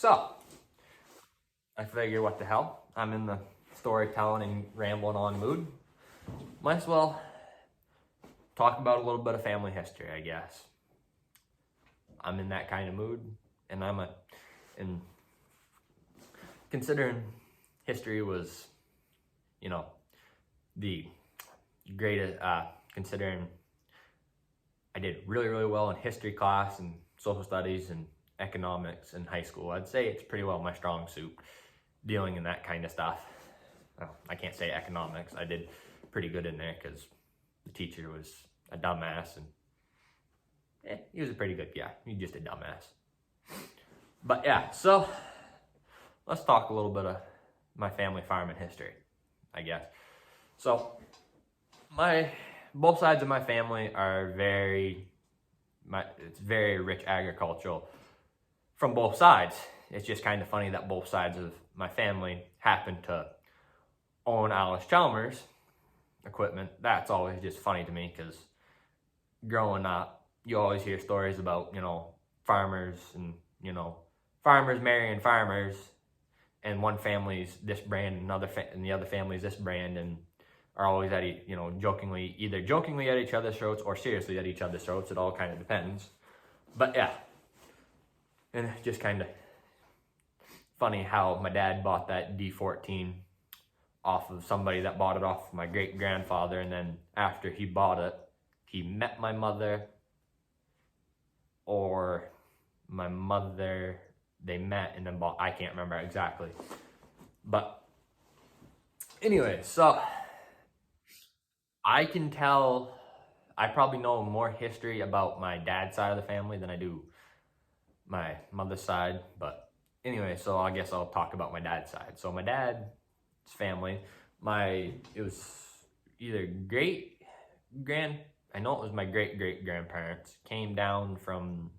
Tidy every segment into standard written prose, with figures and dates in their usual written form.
So, I figure what the hell, I'm in the storytelling and rambling on mood. Might as well talk about a little bit of family history, I guess. I'm in that kind of mood, and and considering history was, the greatest, considering I did really, really well in history class and social studies and economics in high school. I'd say it's pretty well my strong suit, dealing in that kind of stuff. Well, I can't say economics. I did pretty good in there because the teacher was a dumbass, and he was a pretty good guy. He's just a dumbass. But yeah, so let's talk a little bit of my family farming history, I guess. So both sides of my family are it's very rich agricultural from both sides. It's just kind of funny that both sides of my family happen to own Alice Chalmers equipment. That's always just funny to me because growing up, you always hear stories about, farmers and, farmers marrying farmers, and one family's this brand and the other family's this brand, and are always at either jokingly at each other's throats or seriously at each other's throats. It all kind of depends. But yeah, and it's just kind of funny how my dad bought that D14 off of somebody that bought it off my great-grandfather, and then after he bought it, he met my mother, or my mother, they met and then bought, I can't remember exactly. But anyway, so I can tell, I probably know more history about my dad's side of the family than I do my mother's side. But anyway, so I guess I'll talk about my dad's side. So my dad's family, it was either I know it was my great-great-grandparents came down from,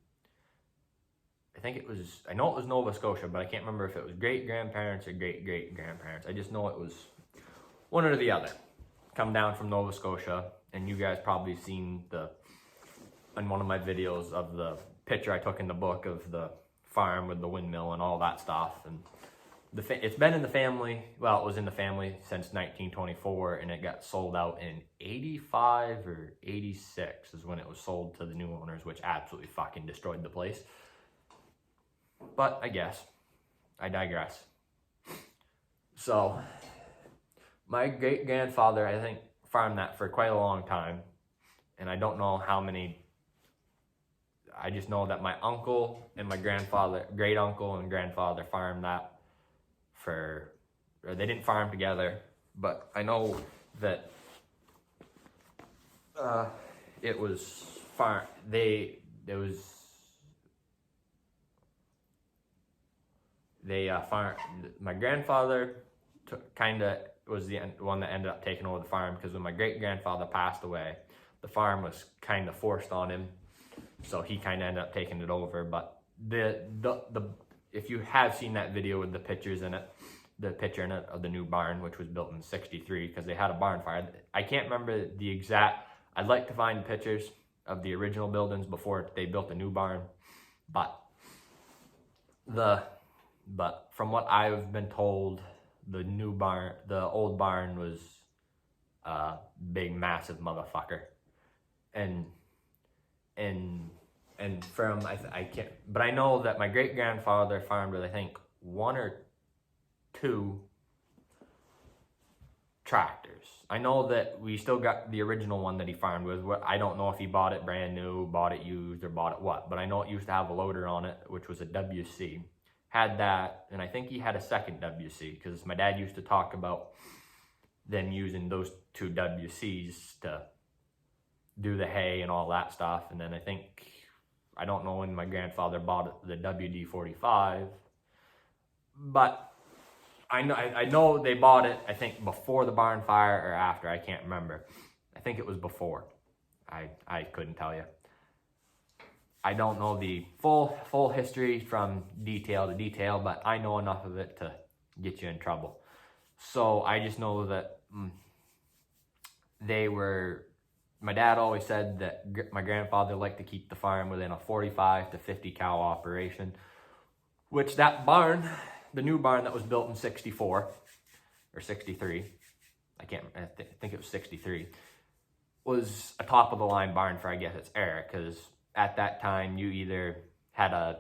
I know it was Nova Scotia, but I can't remember if it was great-grandparents or great-great-grandparents. I just know it was one or the other. Come down from Nova Scotia, and you guys probably seen in one of my videos of the picture I took in the book of the farm with the windmill and all that stuff. And it's been in the family, well, it was in the family since 1924, and it got sold out in 85 or 86 is when it was sold to the new owners, which absolutely fucking destroyed the place. But I guess I digress. So my great-grandfather, I think, farmed that for quite a long time, and I don't know how many. I just know that my uncle and my great uncle and grandfather farmed that or they didn't farm together, but I know that it was farm. Farmed. My grandfather was the one that ended up taking over the farm, because when my great-grandfather passed away, the farm was kind of forced on him, so he kind of ended up taking it over. But if you have seen that video with the picture in it of the new barn, which was built in '63, because they had a barn fire. I can't remember the exact. I'd like to find pictures of the original buildings before they built the new barn, but from what I've been told, the old barn was a big, massive motherfucker, and from I can't, but I know that my great-grandfather farmed with, I think, one or two tractors. I know that we still got the original one that he farmed with. I don't know if he bought it brand new, bought it used, or bought it what, but I know it used to have a loader on it, which was a WC. Had that, and I think he had a second WC, because my dad used to talk about them using those two WCs to do the hay and all that stuff. And then I don't know when my grandfather bought the WD-45, but I know they bought it, I think, before the barn fire or after. I can't remember. I think it was before. I couldn't tell you. I don't know the full history from detail to detail, but I know enough of it to get you in trouble. So I just know that my dad always said that my grandfather liked to keep the farm within a 45 to 50 cow operation, which that barn, the new barn that was built in 64 or 63, I think it was 63, was a top of the line barn for, I guess, its era, because at that time you either had a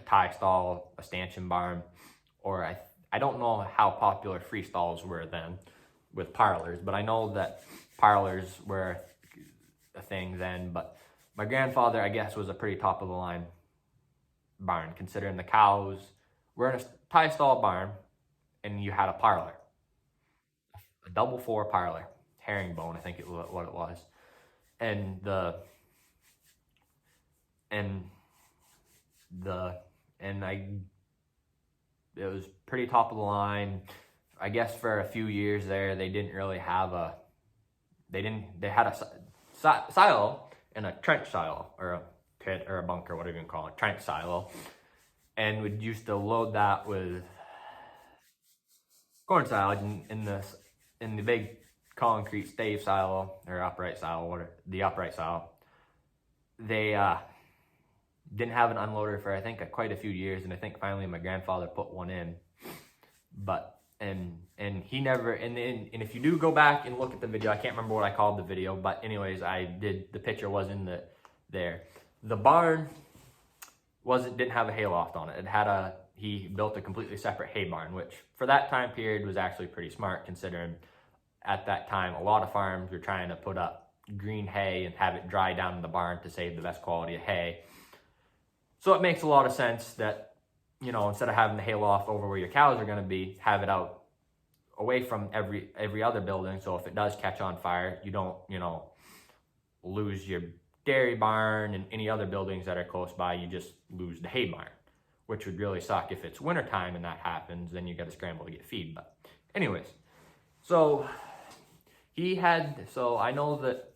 tie stall, a stanchion barn, or I don't know how popular free stalls were then with parlors, but I know that parlors were a thing then. But my grandfather, I guess, was a pretty top of the line barn, considering the cows were in a tie stall barn and you had a parlor, a double four parlor, herringbone, I think it was what it was. And it was pretty top of the line. I guess for a few years there, they didn't really have they had a silo and a trench silo, or a pit or a bunker, whatever you can call it, trench silo. And we'd used to load that with corn salad in the big concrete stave silo, or upright silo, whatever, the upright silo. They didn't have an unloader for, I think, quite a few years, and I think finally my grandfather put one in. But and he never, and if you do go back and look at the video, I can't remember what I called the video, but anyways, the picture was in there. The barn didn't have a hayloft on it. He built a completely separate hay barn, which for that time period was actually pretty smart, considering at that time a lot of farms were trying to put up green hay and have it dry down in the barn to save the best quality of hay. So it makes a lot of sense that, instead of having the hayloft over where your cows are going to be, have it out away from every other building. So if it does catch on fire, you don't, lose your dairy barn and any other buildings that are close by. You just lose the hay barn, which would really suck if it's wintertime and that happens. Then you got to scramble to get feed. But anyways, so I know that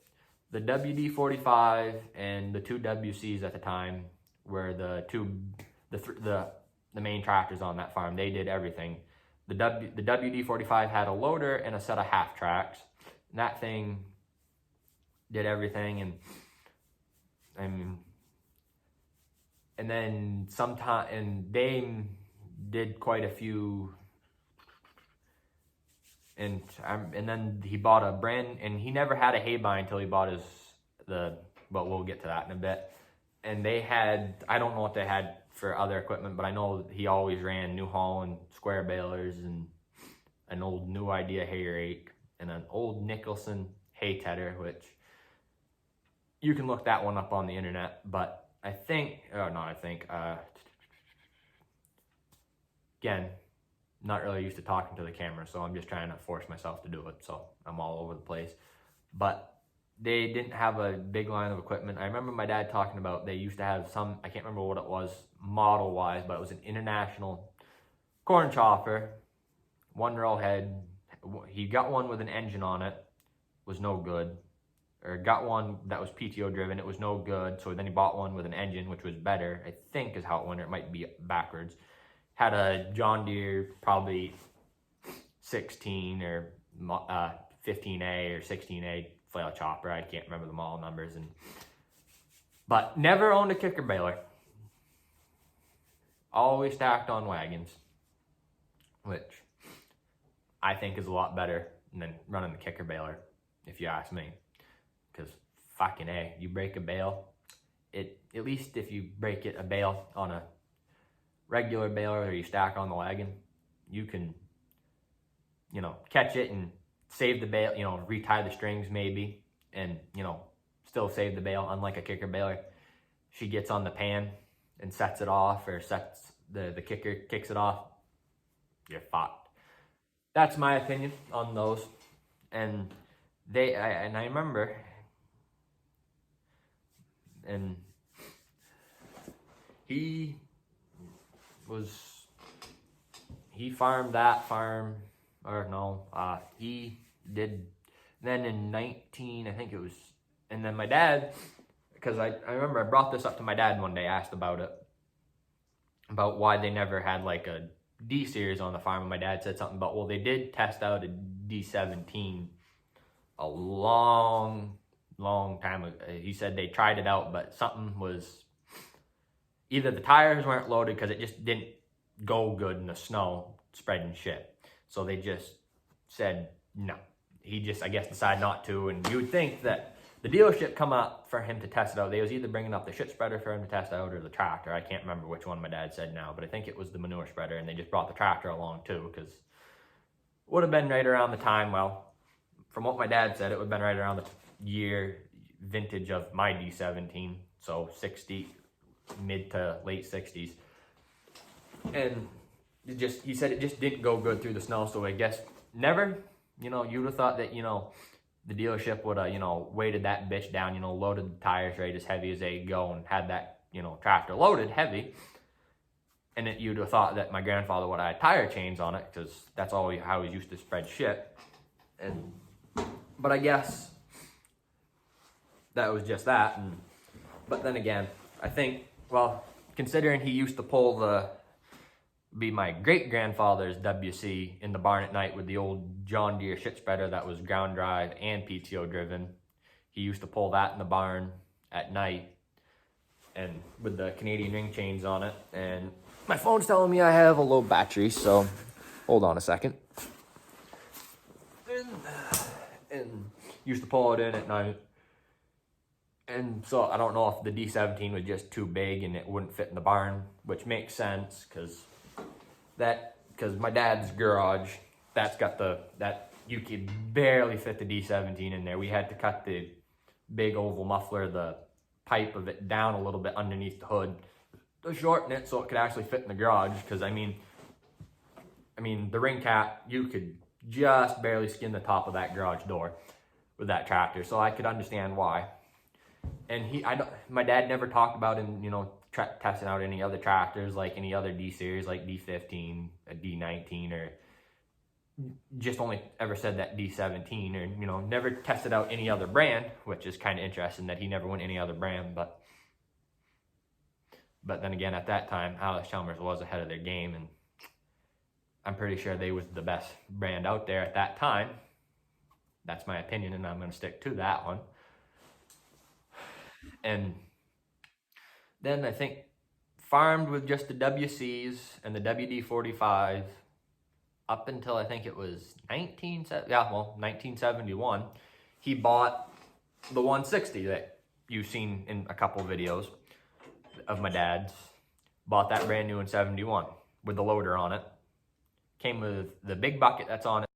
the WD-45 and the two WCs at the time were the main tractors on that farm. They did everything. The WD-45 had a loader and a set of half tracks. And that thing did everything, and then they did quite a few. And then he bought and he never had a hay barn until he bought but we'll get to that in a bit. And they had, I don't know what they had for other equipment, but I know he always ran New Holland square balers and an old New Idea hay rake and an old Nicholson hay tedder, which you can look that one up on the internet. But again, not really used to talking to the camera, so I'm just trying to force myself to do it, so I'm all over the place. But they didn't have a big line of equipment. I remember my dad talking about they used to have some, I can't remember what it was model-wise, but it was an International corn chopper, one row head. He got one with an engine on it, was no good. Or got one that was PTO driven, it was no good. So then he bought one with an engine, which was better, I think is how it went, or it might be backwards. Had a John Deere, probably 16 or 15A or 16A flail chopper. I can't remember the model numbers. But never owned a kicker baler. Always stacked on wagons, which I think is a lot better than running the kicker baler, if you ask me. Because fucking A, you break a bale, at least if you break a bale on a regular baler or you stack on the wagon, you can, catch it and save the bale, retie the strings maybe, and, still save the bale. Unlike a kicker baler, she gets on the pan and sets it off, or sets the kicker kicks it off, you're fucked. That's my opinion on those. And I remember, and he farmed that farm, or no, he did then in I think it was, and then my dad, because I remember I brought this up to my dad one day, asked about it, about why they never had like a D series on the farm, and my dad said something about, well, they did test out a D17 a long time ago. He said they tried it out, but something was, either the tires weren't loaded because it just didn't go good in the snow spreading shit. So they just said no. He just, I guess, decided not to. And you would think that the dealership come up for him to test it out. They was either bringing up the shit spreader for him to test out or the tractor. I can't remember which one my dad said now, but I think it was the manure spreader, and they just brought the tractor along too, because would have been right around the time, well, from what my dad said, it would have been right around the year vintage of my D17, so 60, mid to late 60s. And it just, he said it just didn't go good through the snow, so I guess never, you know, you would have thought that, you know, the dealership would have, you know, weighted that bitch down, you know, loaded the tires right as heavy as they go and had that, you know, tractor loaded heavy. And it, you'd have thought that my grandfather would have had tire chains on it, because that's all how he used to spread shit. And but I guess that was just that. And but then again, I think, well, considering he used to pull be my great grandfather's WC in the barn at night with the old John Deere shit spreader that was ground drive and PTO driven. He used to pull that in the barn at night, and with the Canadian ring chains on it. And my phone's telling me I have a low battery, so hold on a second. And used to pull it in at night. And so I don't know if the D17 was just too big and it wouldn't fit in the barn, which makes sense, because my dad's garage, that's got that you could barely fit the D17 in there. We had to cut the big oval muffler, the pipe of it, down a little bit underneath the hood to shorten it so it could actually fit in the garage. Because I mean the ring cap, you could just barely skin the top of that garage door with that tractor, so I could understand why. And my dad never talked about him, you know, testing out any other tractors, like any other D series, like D15, a D19, or just only ever said that D17, or, you know, never tested out any other brand, which is kind of interesting that he never went any other brand. But then again, at that time, Alex Chalmers was ahead of their game, and I'm pretty sure they was the best brand out there at that time. That's my opinion, and I'm going to stick to that one. And then I think farmed with just the WCs and the WD-45 up until I think it was 1971. He bought the 160 that you've seen in a couple videos of my dad's. Bought that brand new in 71 with the loader on it. Came with the big bucket that's on it.